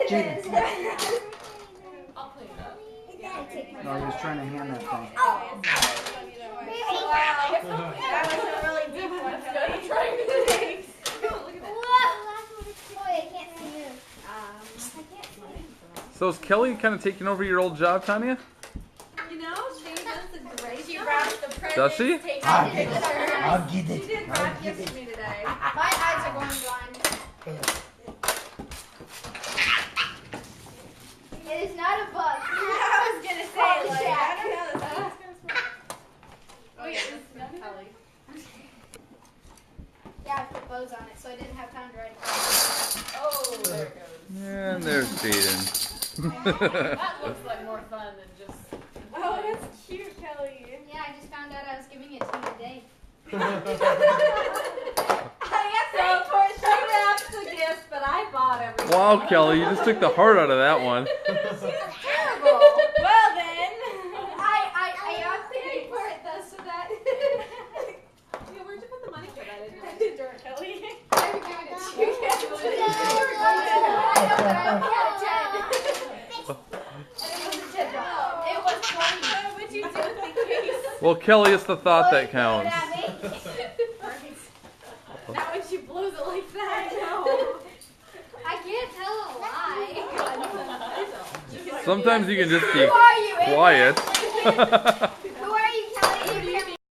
Cheating. I'll clean it up. No, he was trying to hand that thing. Wow. That was a really deep one. I'm gonna try to do this. Look at that. I can't see you. So is Kelly kind of taking over your old job, Tanya? You know, she does a great job. She wraps the presents. Does she? Takes I'll pictures. get it. I'll get She it. did I'll wrap get gifts it. for me today. My eyes are going blind. It is not a bug. I was gonna say, like, I don't know. This thing's gonna smell. Oh, yeah, this is Kelly. Yeah, I put bows on it, so I didn't have time to write it. Oh, there it goes. And there's Jaden. That looks like more fun than just. Oh, that's cute, Kelly. Yeah, I just found out I was giving it to you today. So, of course, she wraps the gifts, but I bought everything. Wow, Kelly, you just took the heart out of that one. She was terrible. Well, then. I asked to pay for it though, so that. Yeah, where'd you put the money for that? I didn't do it, Kelly. I'm giving it to you. It was funny. What would you do with the case? Well, Kelly, it's the thought that counts. Not when she blows it like that. No. I can't tell a lie. Sometimes you can just be Who are you? quiet. Who